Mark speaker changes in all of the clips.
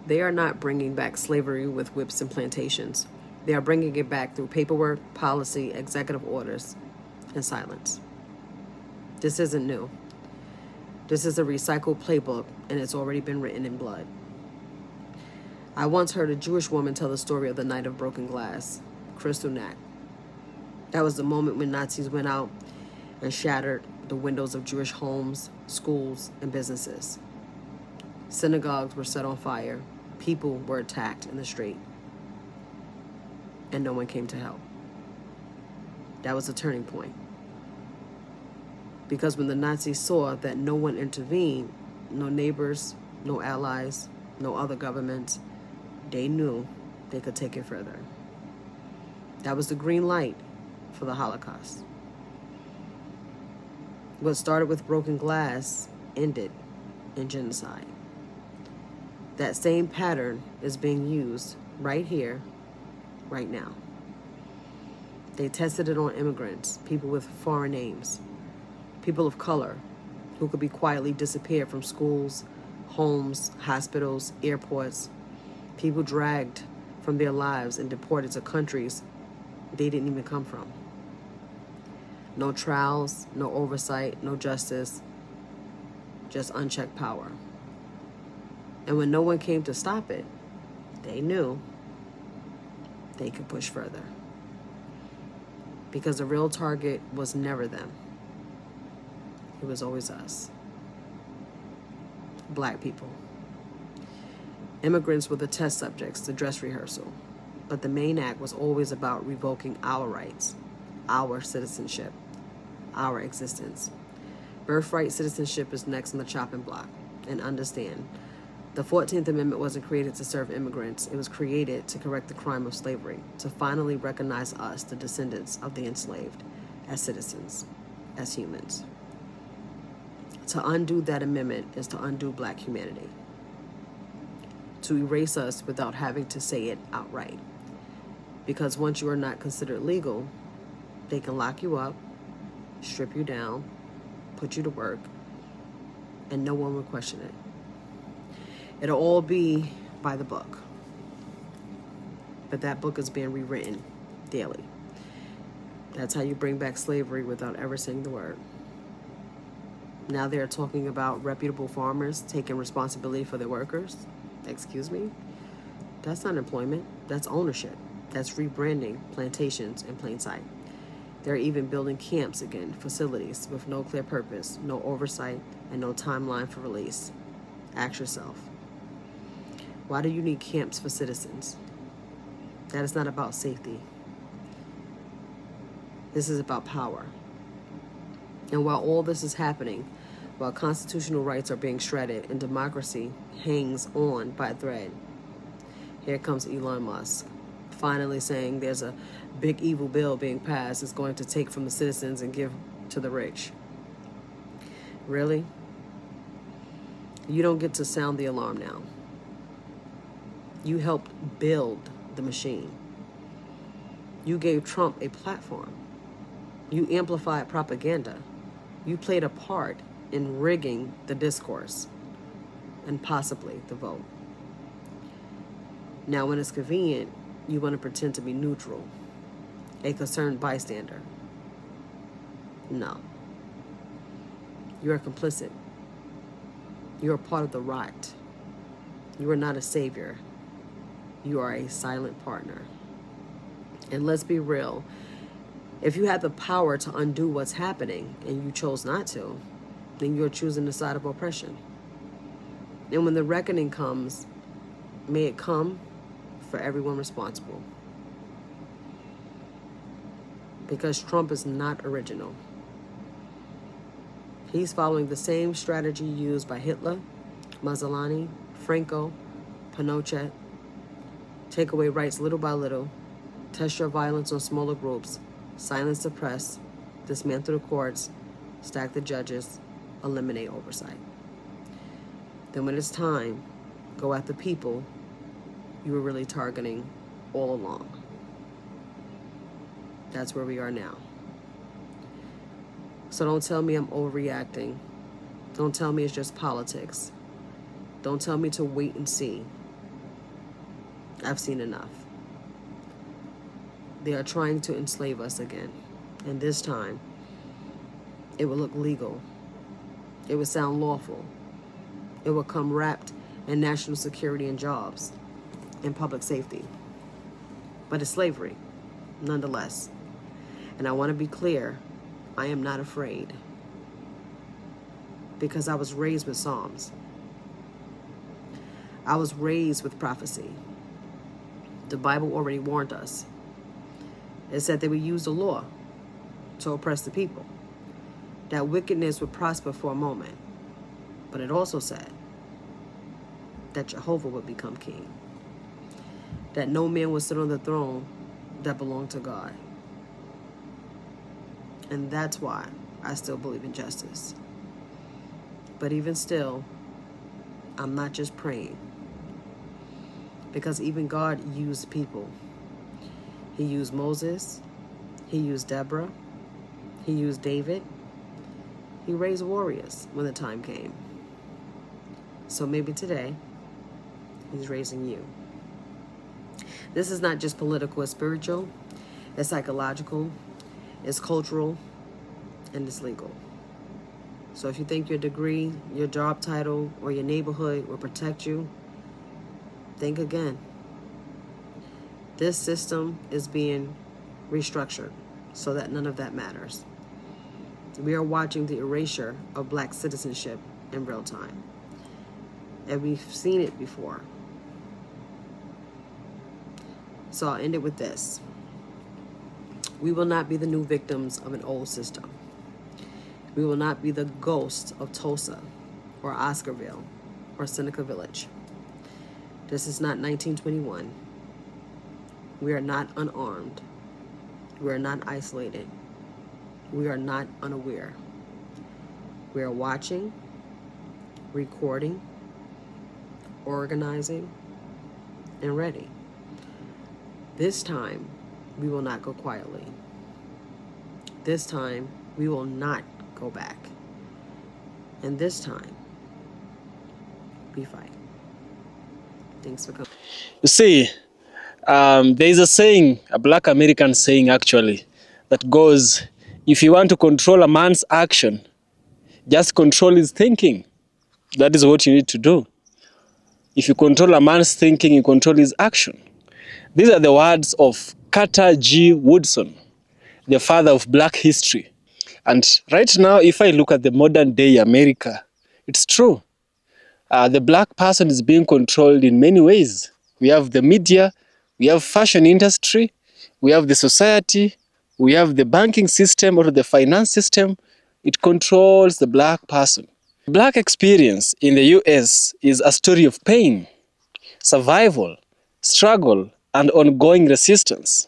Speaker 1: They are not bringing back slavery with whips and plantations. They are bringing it back through paperwork, policy, executive orders, and silence. This isn't new. This is a recycled playbook, and it's already been written in blood. I once heard a Jewish woman tell the story of the night of broken glass, Kristallnacht. That was the moment when Nazis went out and shattered the windows of Jewish homes, schools, and businesses. Synagogues were set on fire. People were attacked in the street. And no one came to help. That was a turning point. Because when the Nazis saw that no one intervened, no neighbors, no allies, no other governments, they knew they could take it further. That was the green light for the Holocaust. What started with broken glass ended in genocide. That same pattern is being used right here, right now. They tested it on immigrants, people with foreign names, people of color who could be quietly disappeared from schools, homes, hospitals, airports, people dragged from their lives and deported to countries they didn't even come from. No trials, no oversight, no justice, just unchecked power. And when no one came to stop it, they knew they could push further. Because the real target was never them. It was always us. Black people. Immigrants were the test subjects, the dress rehearsal. But the main act was always about revoking our rights, our citizenship, our existence. Birthright citizenship is next on the chopping block. And understand, the 14th Amendment wasn't created to serve immigrants. It was created to correct the crime of slavery, to finally recognize us, the descendants of the enslaved, as citizens, as humans. To undo that amendment is to undo Black humanity. To erase us without having to say it outright. Because once you are not considered legal, they can lock you up, strip you down, put you to work, and no one will question it. It'll all be by the book. But that book is being rewritten daily. That's how you bring back slavery without ever saying the word. Now they're talking about reputable farmers taking responsibility for their workers. Excuse me? That's not employment. That's ownership. That's rebranding plantations in plain sight. They're even building camps again, facilities with no clear purpose, no oversight, and no timeline for release. Ask yourself, why do you need camps for citizens? That is not about safety. This is about power. And while all this is happening, while constitutional rights are being shredded and democracy hangs on by a thread, here comes Elon Musk, finally saying there's a big evil bill being passed that's going to take from the citizens and give to the rich. Really? You don't get to sound the alarm now. You helped build the machine. You gave Trump a platform. You amplified propaganda. You played a part in rigging the discourse and possibly the vote. Now, when it's convenient, you want to pretend to be neutral, a concerned bystander. No. You are complicit. You are part of the rot. You are not a savior. You are a silent partner. And let's be real. If you had the power to undo what's happening and you chose not to, then you're choosing the side of oppression. And when the reckoning comes, may it come for everyone responsible. Because Trump is not original. He's following the same strategy used by Hitler, Mussolini, Franco, Pinochet. Take away rights little by little, test your violence on smaller groups, silence the press, dismantle the courts, stack the judges, eliminate oversight. Then when it's time, go at the people you were really targeting all along. That's where we are now. So don't tell me I'm overreacting. Don't tell me it's just politics. Don't tell me to wait and see. I've seen enough. They are trying to enslave us again. And this time, it will look legal. It will sound lawful. It will come wrapped in national security and jobs and public safety. But it's slavery, nonetheless. And I want to be clear, I am not afraid. Because I was raised with Psalms. I was raised with prophecy. The Bible already warned us. It said they would use the law to oppress the people. That wickedness would prosper for a moment. But it also said that Jehovah would become king. That no man would sit on the throne that belonged to God. And that's why I still believe in justice. But even still, I'm not just praying. Because even God used people. He used Moses. He used Deborah. He used David. He raised warriors when the time came. So maybe today, he's raising you. This is not just political, it's spiritual, it's psychological, it's cultural, and it's legal. So if you think your degree, your job title, or your neighborhood will protect you, think again. This system is being restructured so that none of that matters. We are watching the erasure of black citizenship in real time. And we've seen it before. So I'll end it with this. We will not be the new victims of an old system. We will not be the ghosts of Tulsa or Oscarville or Seneca Village. This is not 1921. We are not unarmed. We are not isolated. We are not unaware. We are watching, recording, organizing, and ready. This time, we will not go quietly. This time, we will not go back. And this time, we fight. Thanks for coming.
Speaker 2: You see, there is a saying, a black American saying actually, that goes, if you want to control a man's action, just control his thinking. That is what you need to do. If you control a man's thinking, you control his action. These are the words of Carter G. Woodson, the father of black history. And right now, if I look at the modern day America, it's true. The black person is being controlled in many ways. We have the media, we have fashion industry, we have the society, we have the banking system or the finance system. It controls the black person. Black experience in the US is a story of pain, survival, struggle, and ongoing resistance.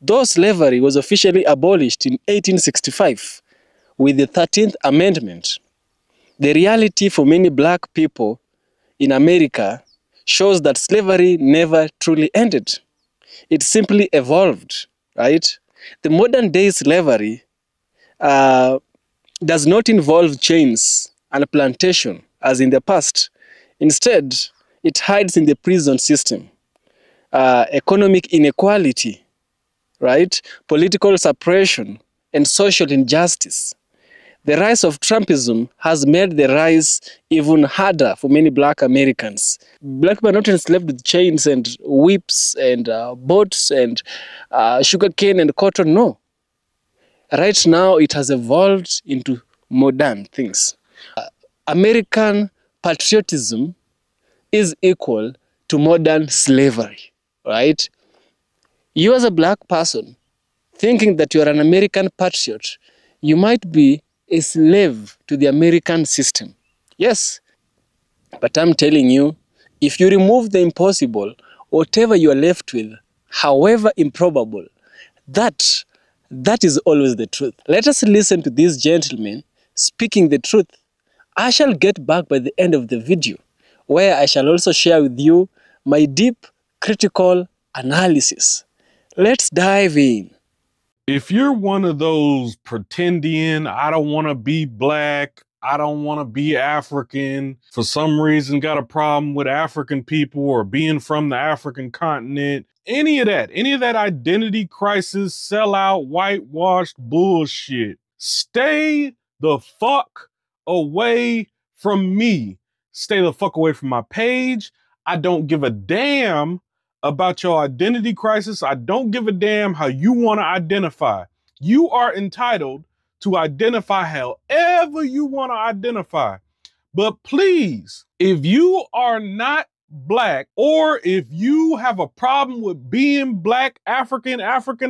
Speaker 2: Though slavery was officially abolished in 1865 with the 13th Amendment, the reality for many black people in America shows that slavery never truly ended. It simply evolved, right? The modern day slavery does not involve chains and plantation as in the past. Instead, it hides in the prison system, economic inequality, right? Political suppression and social injustice. The rise of Trumpism has made the rise even harder for many black Americans. Black people are not enslaved with chains and whips and boats and sugarcane and cotton, no. Right now, it has evolved into modern things. American patriotism is equal to modern slavery, right? You as a black person, thinking that you are an American patriot, you might be a slave to the American system. Yes, but I'm telling you, if you remove the impossible, whatever you are left with, however improbable, that is always the truth. Let us listen to this gentleman speaking the truth. I shall get back by the end of the video, where I shall also share with you my deep, critical analysis. Let's dive in.
Speaker 3: If you're one of those pretending, I don't want to be black, I don't want to be African, for some reason got a problem with African people or being from the African continent. Any of that identity crisis, sellout, whitewashed bullshit. Stay the fuck away from me. Stay the fuck away from my page. I don't give a damn about your identity crisis. I don't give a damn how you want to identify. You are entitled to identify however you want to identify. But please, if you are not Black, or if you have a problem with being Black, African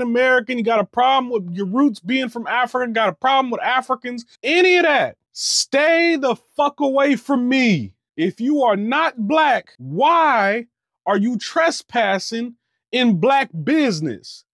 Speaker 3: American, you got a problem with your roots being from Africa, got a problem with Africans, any of that, stay the fuck away from me. If you are not Black, why are you trespassing in Black business?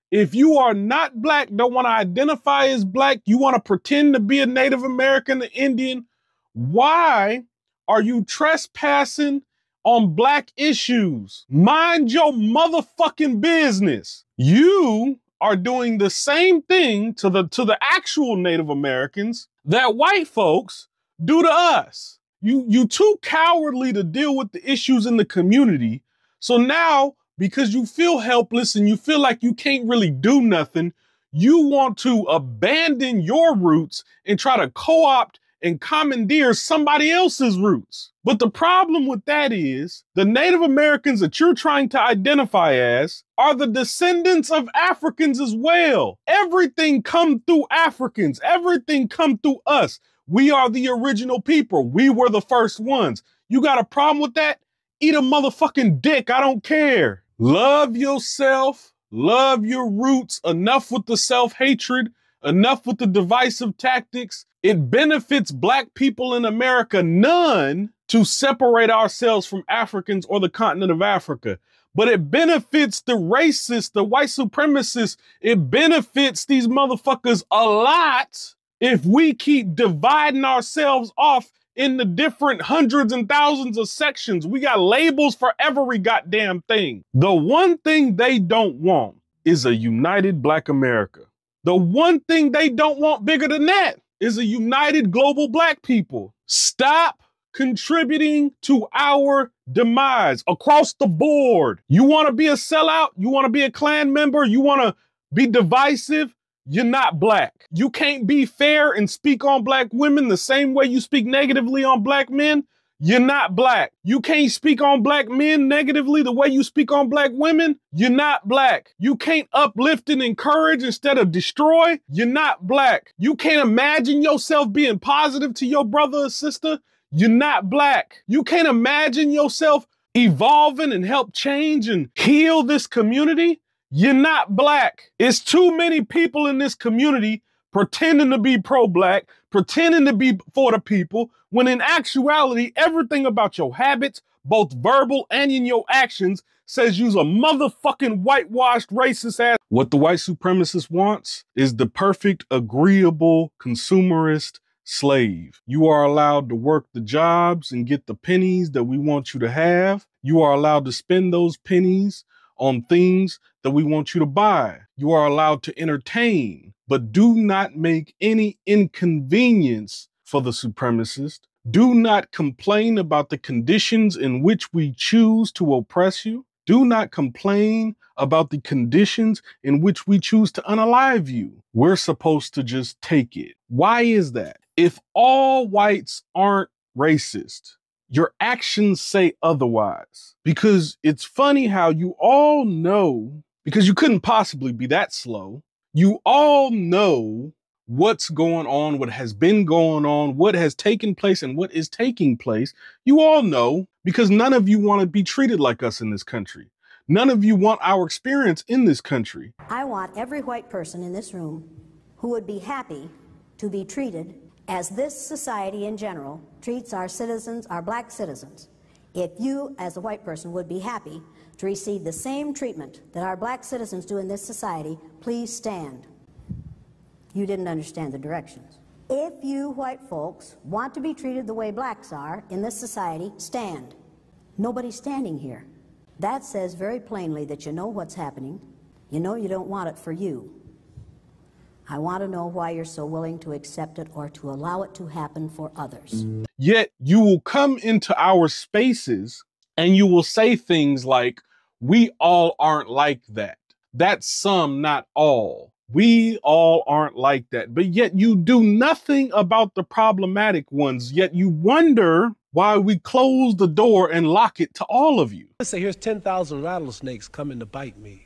Speaker 3: If you are not Black, don't want to identify as Black, you want to pretend to be a Native American, an Indian, why are you trespassing on Black issues? Mind your motherfucking business. You are doing the same thing to the actual Native Americans that white folks do to us. You too cowardly to deal with the issues in the community. So now, because you feel helpless and you feel like you can't really do nothing, you want to abandon your roots and try to co-opt and commandeer somebody else's roots. But the problem with that is the Native Americans that you're trying to identify as are the descendants of Africans as well. Everything come through Africans. Everything come through us. We are the original people. We were the first ones. You got a problem with that? Eat a motherfucking dick. I don't care. Love yourself. Love your roots. Enough with the self-hatred. Enough with the divisive tactics. It benefits Black people in America none to separate ourselves from Africans or the continent of Africa. But it benefits the racists, the white supremacists. It benefits these motherfuckers a lot if we keep dividing ourselves off in the different hundreds and thousands of sections. We got labels for every goddamn thing. The one thing they don't want is a united Black America. The one thing they don't want bigger than that is a united global Black people. Stop contributing to our demise across the board. You want to be a sellout? You want to be a Klan member? You want to be divisive? You're not Black. You can't be fair and speak on Black women the same way you speak negatively on Black men. You're not Black. You can't speak on Black men negatively the way you speak on Black women. You're not Black. You can't uplift and encourage instead of destroy. You're not Black. You can't imagine yourself being positive to your brother or sister. You're not Black. You can't imagine yourself evolving and help change and heal this community. You're not Black. It's too many people in this community pretending to be pro-Black, pretending to be for the people, when in actuality, everything about your habits, both verbal and in your actions, says you's a motherfucking whitewashed racist ass. What the white supremacist wants is the perfect, agreeable, consumerist slave. You are allowed to work the jobs and get the pennies that we want you to have. You are allowed to spend those pennies on things that we want you to buy. You are allowed to entertain, but do not make any inconvenience for the supremacist. Do not complain about the conditions in which we choose to oppress you. Do not complain about the conditions in which we choose to unalive you. We're supposed to just take it. Why is that? If all whites aren't racist, your actions say otherwise. Because it's funny how you all know, because you couldn't possibly be that slow, you all know what's going on, what has been going on, what has taken place, and what is taking place. You all know, because none of you want to be treated like us in this country. None of you want our experience in this country.
Speaker 4: I want every white person in this room who would be happy to be treated as this society in general treats our citizens, our Black citizens. If you, as a white person, would be happy to receive the same treatment that our Black citizens do in this society, please stand. You didn't understand the directions. If you white folks want to be treated the way Blacks are in this society, stand. Nobody's standing here. That says very plainly that you know what's happening. You know you don't want it for you. I want to know why you're so willing to accept it or to allow it to happen for others.
Speaker 3: Yet you will come into our spaces and you will say things like, we all aren't like that. That's some, not all. We all aren't like that. But yet you do nothing about the problematic ones. Yet you wonder why we close the door and lock it to all of you.
Speaker 5: Let's say here's 10,000 rattlesnakes coming to bite me.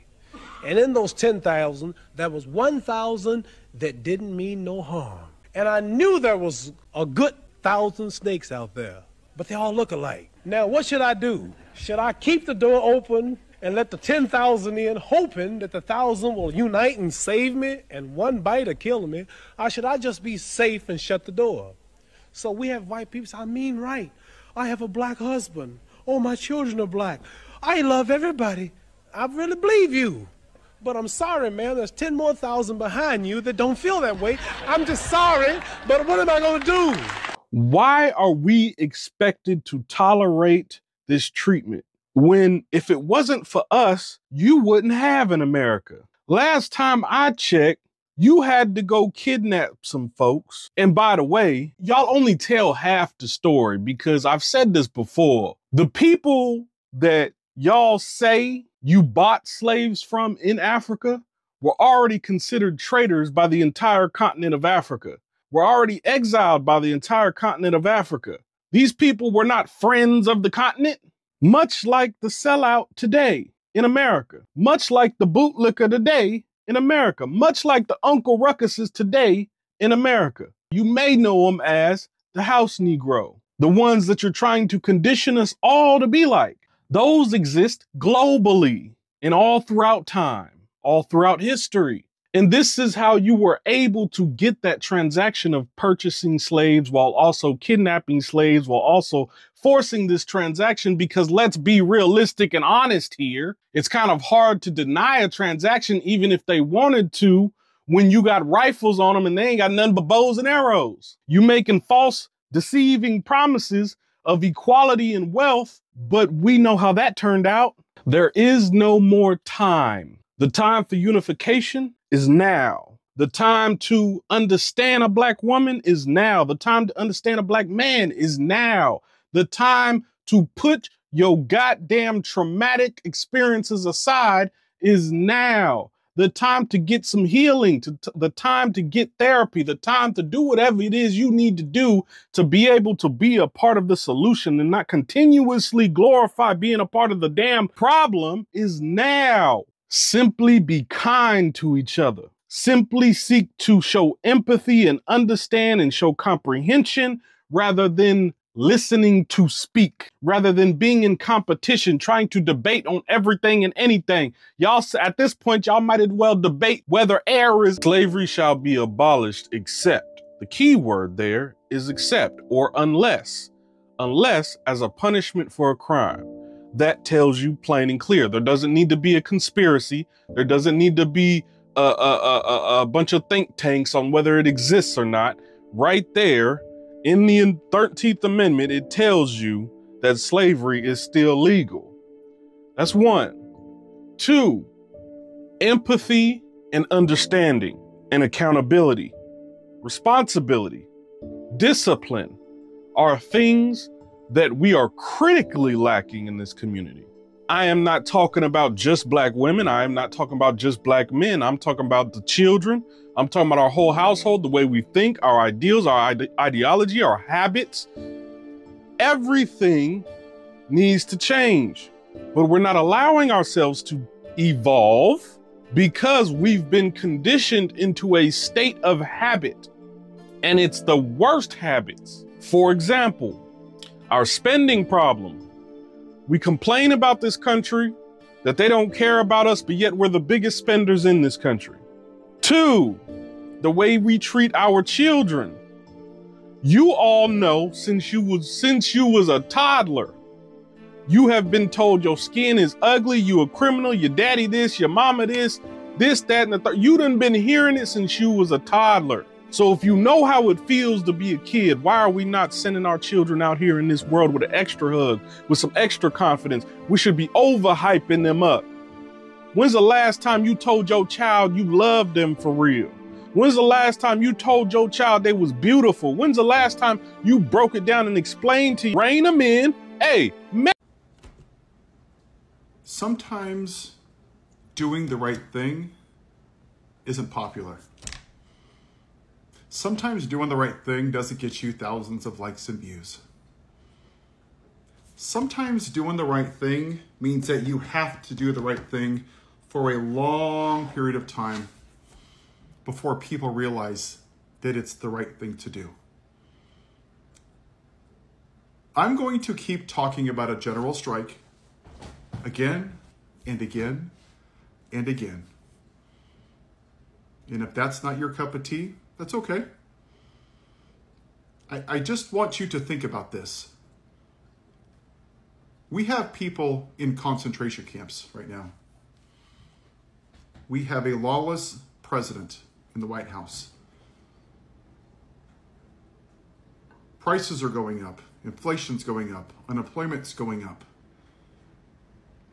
Speaker 5: And in those 10,000, there was 1,000 that didn't mean no harm. And I knew there was a good 1,000 snakes out there, but they all look alike. Now, what should I do? Should I keep the door open and let the 10,000 in, hoping that the 1,000 will unite and save me and one bite will kill me? Or should I just be safe and shut the door? So we have white people say, I mean right. I have a black husband. Oh, my children are black. I love everybody. I really believe you. But I'm sorry, man, there's 10 more thousand behind you that don't feel that way. I'm just sorry, but what am I going to do?
Speaker 3: Why are we expected to tolerate this treatment when if it wasn't for us, you wouldn't have an America? Last time I checked, you had to go kidnap some folks. And by the way, y'all only tell half the story because I've said this before. The people that y'all say you bought slaves from in Africa were already considered traitors by the entire continent of Africa. Were already exiled by the entire continent of Africa. These people were not friends of the continent, much like the sellout today in America, much like the bootlicker today in America, much like the Uncle Ruckuses today in America. You may know them as the house Negro, the ones that you're trying to condition us all to be like. Those exist globally and all throughout time, all throughout history. And this is how you were able to get that transaction of purchasing slaves while also kidnapping slaves, while also forcing this transaction, because let's be realistic and honest here. It's kind of hard to deny a transaction, even if they wanted to, when you got rifles on them and they ain't got nothing but bows and arrows. You making false, deceiving promises of equality and wealth, but we know how that turned out. There is no more time. The time for unification is now. The time to understand a black woman is now. The time to understand a black man is now. The time to put your goddamn traumatic experiences aside is now. The time to get some healing, the time to get therapy, the time to do whatever it is you need to do to be able to be a part of the solution and not continuously glorify being a part of the damn problem is now. Simply be kind to each other. Simply seek to show empathy and understand and show comprehension rather than listening to speak, rather than being in competition, trying to debate on everything and anything. Y'all, at this point, y'all might as well debate whether air is. Slavery shall be abolished except. The key word there is except or unless. Unless as a punishment for a crime. That tells you plain and clear. There doesn't need to be a conspiracy. There doesn't need to be a bunch of think tanks on whether it exists or not. Right there in the 13th Amendment, it tells you that slavery is still legal. That's one. Two, empathy and understanding and accountability, responsibility, discipline are things that we are critically lacking in this community. I am not talking about just black women. I am not talking about just black men. I'm talking about the children. I'm talking about our whole household, the way we think, our ideals, our ideology, our habits. Everything needs to change, but we're not allowing ourselves to evolve because we've been conditioned into a state of habit, and it's the worst habits. For example, our spending problem. We complain about this country, that they don't care about us, but yet we're the biggest spenders in this country. Two, the way we treat our children. You all know since you was a toddler, you have been told your skin is ugly, you a criminal, your daddy this, your mama this, that, and the third. You done been hearing it since you was a toddler. So if you know how it feels to be a kid, why are we not sending our children out here in this world with an extra hug, with some extra confidence? We should be overhyping them up. When's the last time you told your child you loved them for real? When's the last time you told your child they was beautiful? When's the last time you broke it down and explained to rein them in? Hey,
Speaker 6: sometimes doing the right thing isn't popular. Sometimes doing the right thing doesn't get you thousands of likes and views. Sometimes doing the right thing means that you have to do the right thing for a long period of time before people realize that it's the right thing to do. I'm going to keep talking about a general strike again and again and again. And if that's not your cup of tea, that's okay. I just want you to think about this. We have people in concentration camps right now. We have a lawless president in the White House. Prices are going up. Inflation's going up. Unemployment's going up.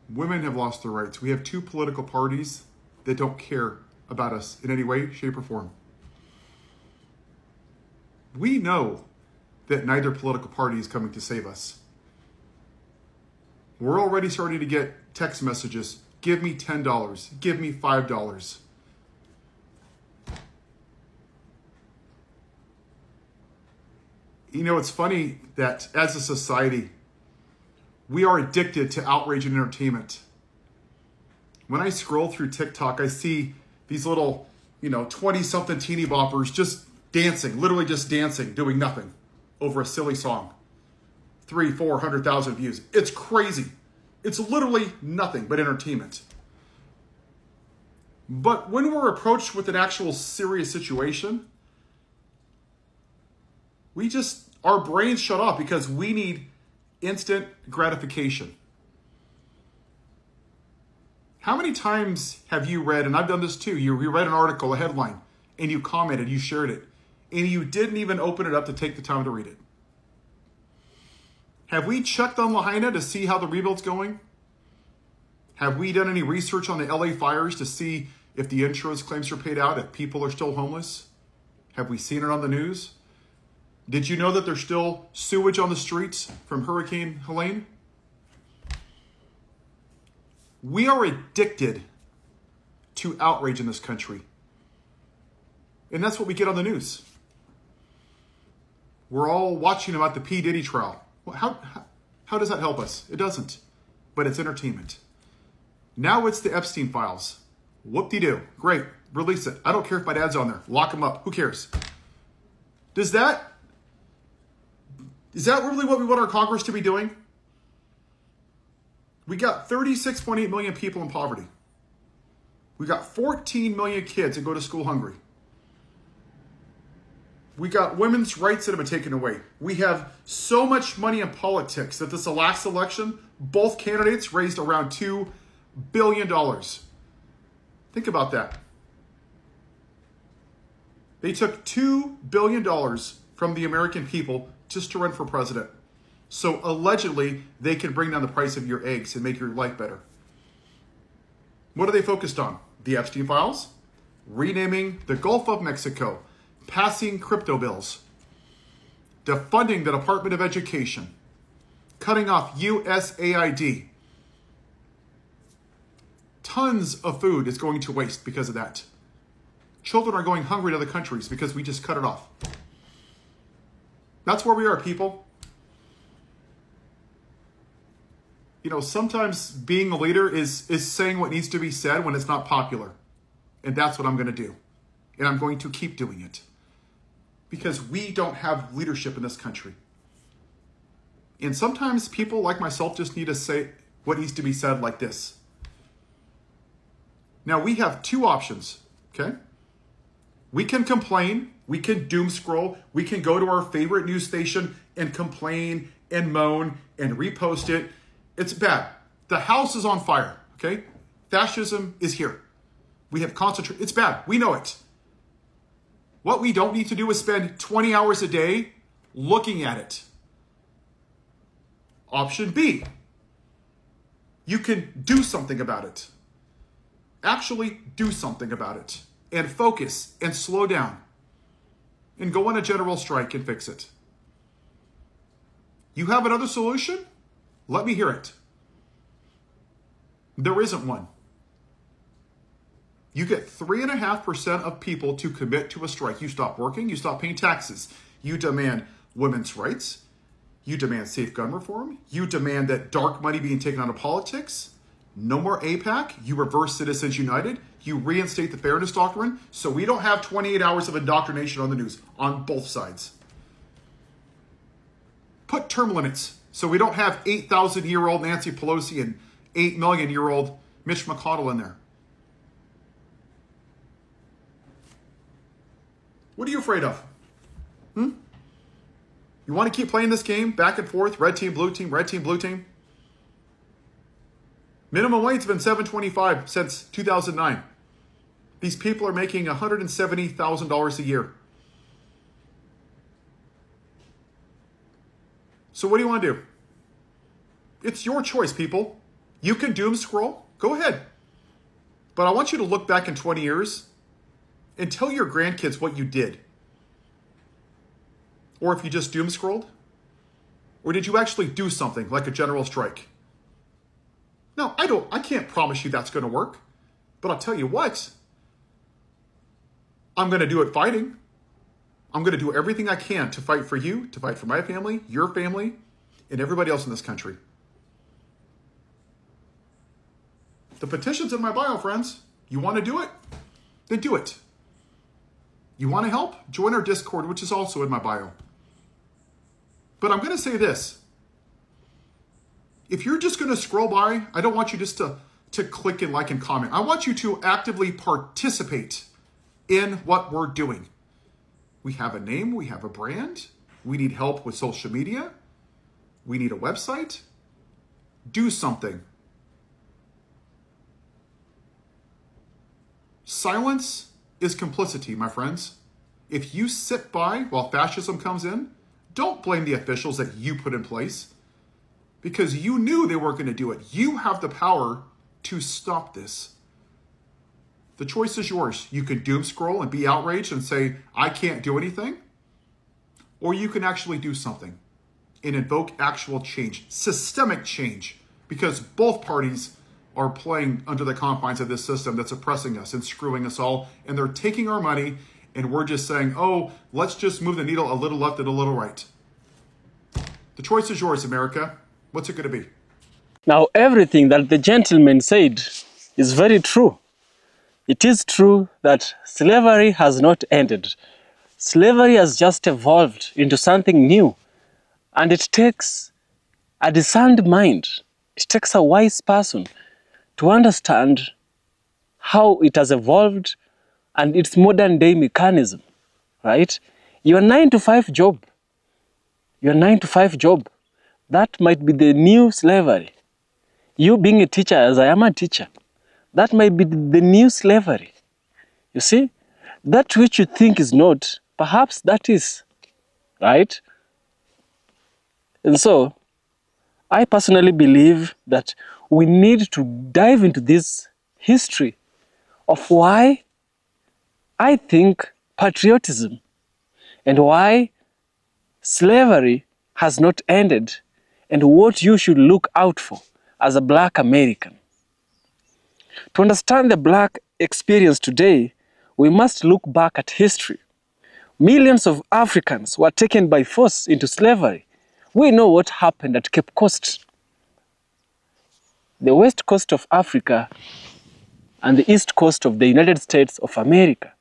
Speaker 6: Women have lost their rights. We have two political parties that don't care about us in any way, shape, or form. We know that neither political party is coming to save us. We're already starting to get text messages. Give me $10. Give me $5. You know, it's funny that as a society, we are addicted to outrage and entertainment. When I scroll through TikTok, I see these little, 20-something teeny boppers just dancing, literally just dancing, doing nothing over a silly song. 300,000-400,000 views. It's crazy. It's literally nothing but entertainment. But when we're approached with an actual serious situation, our brains shut off because we need instant gratification. How many times have you read, and I've done this too, you read an article, a headline, and you commented, you shared it, and you didn't even open it up to take the time to read it? Have we checked on Lahaina to see how the rebuild's going? Have we done any research on the LA fires to see if the insurance claims are paid out, if people are still homeless? Have we seen it on the news? Did you know that there's still sewage on the streets from Hurricane Helene? We are addicted to outrage in this country. And that's what we get on the news. We're all watching about the P. Diddy trial. Well, how does that help us? It doesn't, but it's entertainment. Now it's the Epstein files. Whoop-de-doo. Great. Release it. I don't care if my dad's on there. Lock him up. Who cares? Is that really what we want our Congress to be doing? We got 36.8 million people in poverty. We got 14 million kids that go to school hungry. We got women's rights that have been taken away. We have so much money in politics that this last election, both candidates raised around $2 billion. Think about that. They took $2 billion from the American people just to run for president. So allegedly, they can bring down the price of your eggs and make your life better. What are they focused on? The Epstein files, renaming the Gulf of Mexico, passing crypto bills, defunding the Department of Education, cutting off USAID. Tons of food is going to waste because of that. Children are going hungry to other countries because we just cut it off. That's where we are, people. Sometimes being a leader is saying what needs to be said when it's not popular. And that's what I'm going to do. And I'm going to keep doing it. Because we don't have leadership in this country. And sometimes people like myself just need to say what needs to be said like this. Now, we have two options, okay? We can complain, we can doom scroll, we can go to our favorite news station and complain and moan and repost it. It's bad. The house is on fire, okay? Fascism is here. We have concentrated. It's bad. We know it. What we don't need to do is spend 20 hours a day looking at it. Option B, you can do something about it. Actually do something about it. and focus and slow down and go on a general strike and fix it. You have another solution? Let me hear it. There isn't one. You get 3.5% of people to commit to a strike. You stop working, you stop paying taxes. You demand women's rights. You demand safe gun reform. You demand that dark money being taken out of politics. No more AIPAC. You reverse Citizens United. You reinstate the Fairness Doctrine so we don't have 28 hours of indoctrination on the news on both sides. Put term limits so we don't have 8,000-year-old Nancy Pelosi and 8 million-year-old Mitch McConnell in there. What are you afraid of? You want to keep playing this game back and forth, red team, blue team, red team, blue team? Minimum wage's been $7.25 since 2009. These people are making $170,000 a year. So what do you want to do? It's your choice, people. You can doom scroll. Go ahead. But I want you to look back in 20 years and tell your grandkids what you did. Or if you just doom scrolled. Or did you actually do something like a general strike? Now, I can't promise you that's going to work. But I'll tell you what. I'm going to do it fighting. I'm going to do everything I can to fight for you, to fight for my family, your family, and everybody else in this country. The petition's in my bio, friends. You want to do it? Then do it. You want to help? Join our Discord, which is also in my bio. But I'm going to say this. If you're just going to scroll by, I don't want you just to click and like and comment. I want you to actively participate in what we're doing. We have a name, we have a brand, we need help with social media, we need a website. Do something. Silence is complicity, my friends. If you sit by while fascism comes in, don't blame the officials that you put in place because you knew they weren't going to do it. You have the power to stop this. The choice is yours. You can doom scroll and be outraged and say, I can't do anything. Or you can actually do something and invoke actual change, systemic change, because both parties are playing under the confines of this system that's oppressing us and screwing us all. And they're taking our money and we're just saying, oh, let's just move the needle a little left and a little right. The choice is yours, America. What's it going to be?
Speaker 2: Now, everything that the gentleman said is very true. It is true that slavery has not ended. Slavery has just evolved into something new. And it takes a discerned mind. It takes a wise person to understand how it has evolved and its modern day mechanism, right? Your 9-to-5 job, that might be the new slavery. You being a teacher, as I am a teacher, that might be the new slavery. You see, that which you think is not, perhaps that is, right? And so, I personally believe that we need to dive into this history of why I think patriotism and why slavery has not ended and what you should look out for as a Black American. To understand the Black experience today, we must look back at history. Millions of Africans were taken by force into slavery. We know what happened at Cape Coast, the west coast of Africa and the east coast of the United States of America.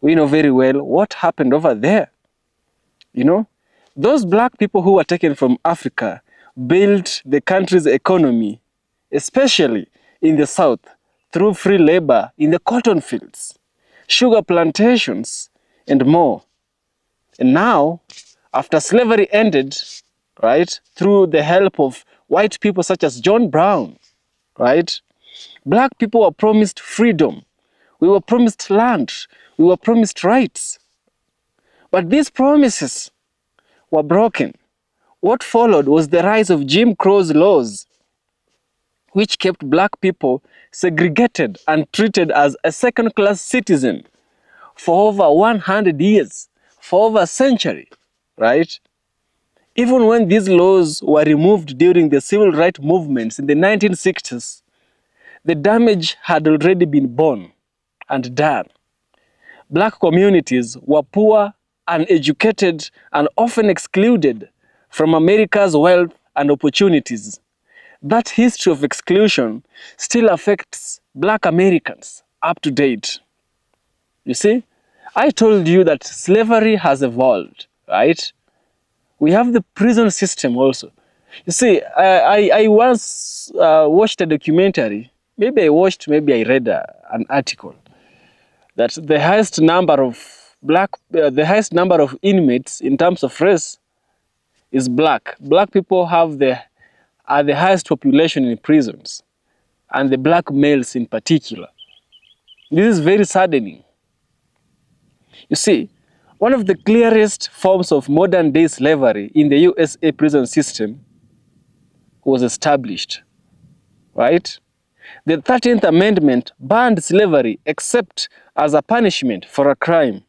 Speaker 2: We know very well what happened over there. You know, those Black people who were taken from Africa built the country's economy, especially in the South, through free labor in the cotton fields, sugar plantations, and more. And now, after slavery ended, right, through the help of white people such as John Brown, right, Black people were promised freedom. We were promised land. We were promised rights. But these promises were broken. What followed was the rise of Jim Crow's laws, which kept Black people segregated and treated as a second-class citizen, for over 100 years, for over a century, right? Even when these laws were removed during the civil rights movements in the 1960s, the damage had already been borne and done. Black communities were poor, uneducated, and often excluded from America's wealth and opportunities. That history of exclusion still affects Black Americans up to date. You see, I told you that slavery has evolved, right? We have the prison system also. You see, I once watched a documentary. Maybe I read an article that the highest number of inmates in terms of race is black. Black people are the highest population in prisons, and the black males in particular. This is very saddening. You see, one of the clearest forms of modern-day slavery in the USA prison system was established, right? The 13th Amendment banned slavery except as a punishment for a crime.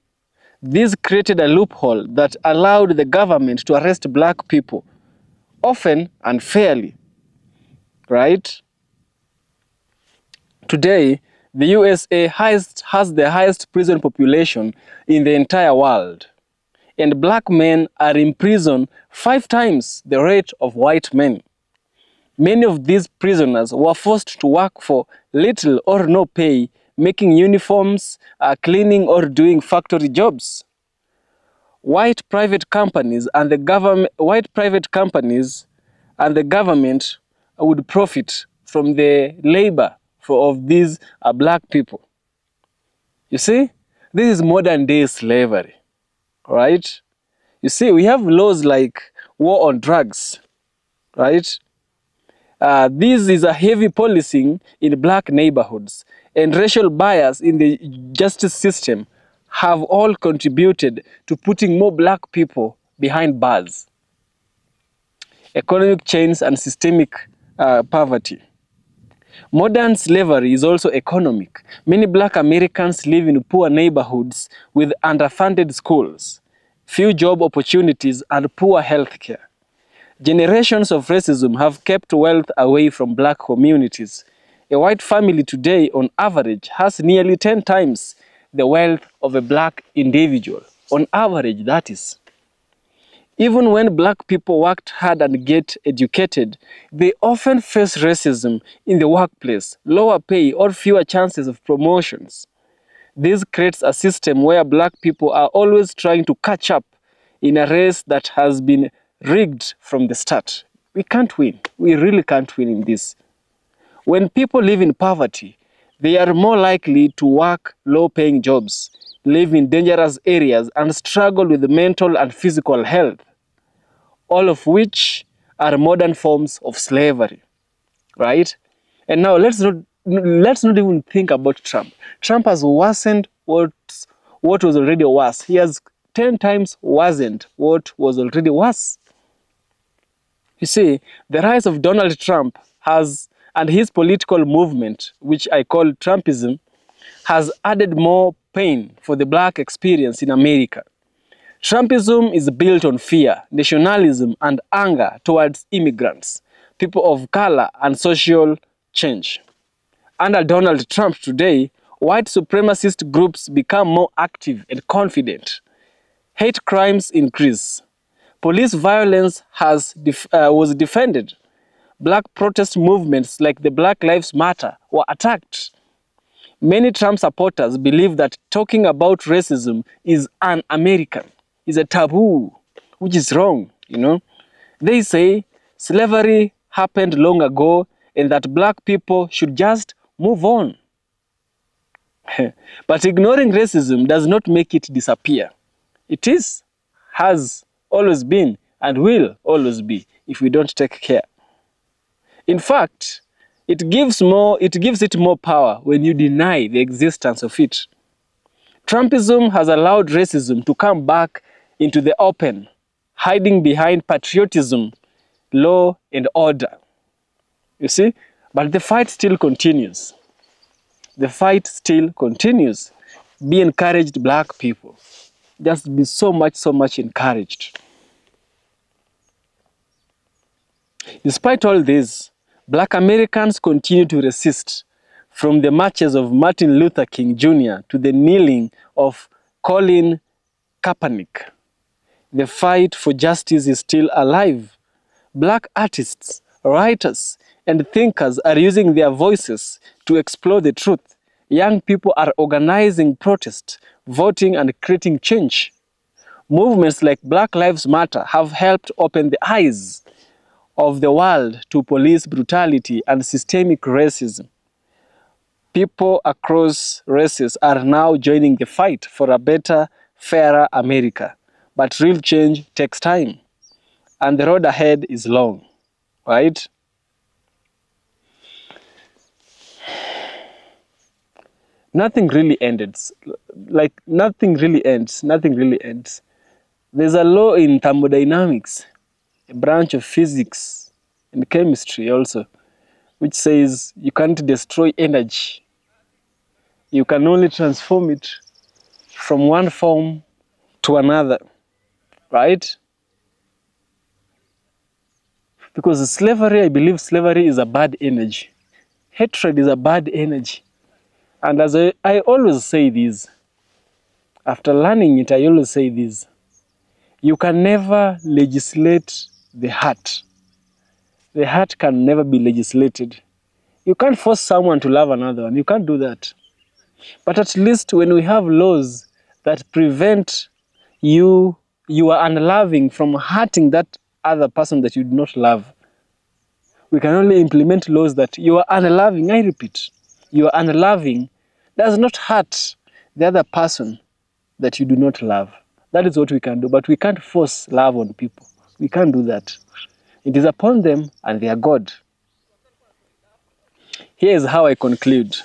Speaker 2: This created a loophole that allowed the government to arrest black people, often unfairly, right? Today, the USA has the highest prison population in the entire world, and black men are in prison 5 times the rate of white men. Many of these prisoners were forced to work for little or no pay, making uniforms, cleaning, or doing factory jobs. White private companies and the government would profit from the labor of these black people. You see, this is modern day slavery, right? You see, we have laws like war on drugs, right? This is a heavy policing in black neighborhoods, and racial bias in the justice system have all contributed to putting more black people behind bars. Economic chains and systemic poverty. Modern slavery is also economic. Many black Americans live in poor neighborhoods with underfunded schools, few job opportunities, and poor health care. Generations of racism have kept wealth away from black communities. A white family today, on average, has nearly 10 times the wealth of a black individual. On average, that is. Even when black people worked hard and get educated, they often face racism in the workplace, lower pay, or fewer chances of promotions. This creates a system where black people are always trying to catch up in a race that has been rigged from the start. We can't win. We really can't win in this. When people live in poverty, they are more likely to work low-paying jobs, live in dangerous areas, and struggle with mental and physical health, all of which are modern forms of slavery, right? And now let's not even think about Trump. Trump has worsened what was already worse. He has 10 times worsened what was already worse. You see, the rise of Donald Trump and his political movement, which I call Trumpism, has added more pain for the black experience in America. Trumpism is built on fear, nationalism, and anger towards immigrants, people of color, and social change. Under Donald Trump today, white supremacist groups become more active and confident. Hate crimes increase. Police violence was defended. Black protest movements like the Black Lives Matter were attacked. Many Trump supporters believe that talking about racism is un-American, is a taboo, which is wrong, you know. They say slavery happened long ago and that black people should just move on. But ignoring racism does not make it disappear. It has always been, and will always be if we don't take care. In fact, it gives it more power when you deny the existence of it. Trumpism has allowed racism to come back into the open, hiding behind patriotism, law, and order. You see? But the fight still continues. The fight still continues. Be encouraged, black people. Just be so much encouraged. Despite all this, black Americans continue to resist, from the marches of Martin Luther King Jr. to the kneeling of Colin Kaepernick. The fight for justice is still alive. Black artists, writers, and thinkers are using their voices to explore the truth. Young people are organizing protest, voting, and creating change. Movements like Black Lives Matter have helped open the eyes of the world to police brutality and systemic racism. People across races are now joining the fight for a better, fairer America. But real change takes time, and the road ahead is long, right? Nothing really ends. Like, nothing really ends. Nothing really ends. There's a law in thermodynamics, a branch of physics and chemistry also, which says you can't destroy energy. You can only transform it from one form to another, right? Because slavery, I believe slavery is a bad energy. Hatred is a bad energy. And as I always say this, after learning it, I always say this: you can never legislate the heart. The heart can never be legislated. You can't force someone to love another one. You can't do that. But at least when we have laws that prevent you are unloving from hurting that other person that you do not love, we can only implement laws that you are unloving. I repeat, you are unloving does not hurt the other person that you do not love. That is what we can do, but we can't force love on people. We can't do that. It is upon them and their God. Here is how I conclude.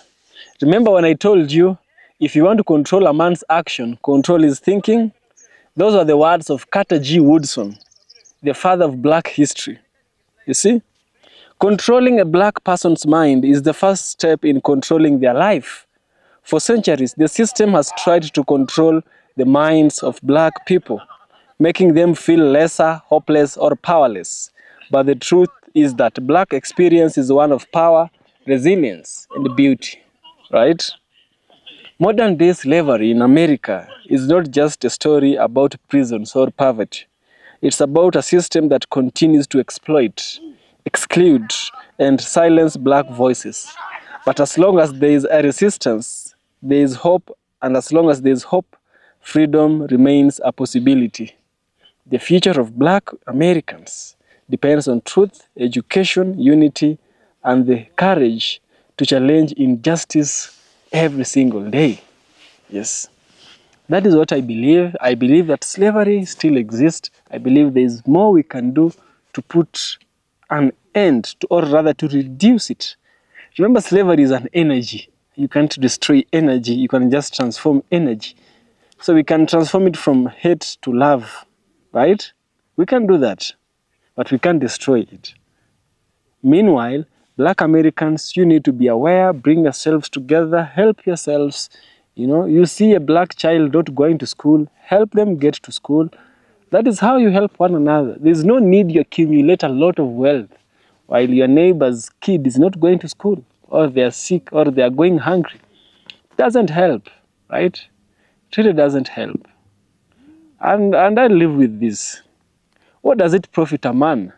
Speaker 2: Remember when I told you, if you want to control a man's action, control his thinking? Those are the words of Carter G. Woodson, the father of black history. You see? Controlling a black person's mind is the first step in controlling their life. For centuries, the system has tried to control the minds of black people, making them feel lesser, hopeless, or powerless. But the truth is that black experience is one of power, resilience, and beauty, right? Modern day slavery in America is not just a story about prisons or poverty. It's about a system that continues to exploit, exclude, and silence black voices. But as long as there is a resistance, there is hope, and as long as there is hope, freedom remains a possibility. The future of black Americans depends on truth, education, unity, and the courage to challenge injustice every single day. Yes. That is what I believe. I believe that slavery still exists. I believe there is more we can do to put an end to, or rather to reduce it. Remember, slavery is an energy. You can't destroy energy. You can just transform energy. So we can transform it from hate to love, right? We can do that, but we can't destroy it. Meanwhile, black Americans, you need to be aware, bring yourselves together, help yourselves. You know, you see a black child not going to school, help them get to school. That is how you help one another. There's no need you accumulate a lot of wealth while your neighbor's kid is not going to school, or they're sick, or they're going hungry. It doesn't help, right? It really doesn't help. And I live with this. What does it profit a man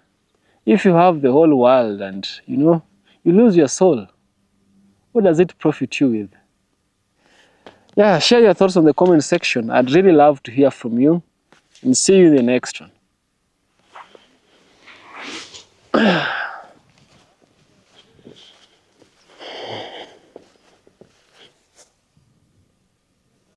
Speaker 2: if you have the whole world and, you know, you lose your soul? What does it profit you with? Yeah, share your thoughts on the comment section. I'd really love to hear from you, and see you in the next one.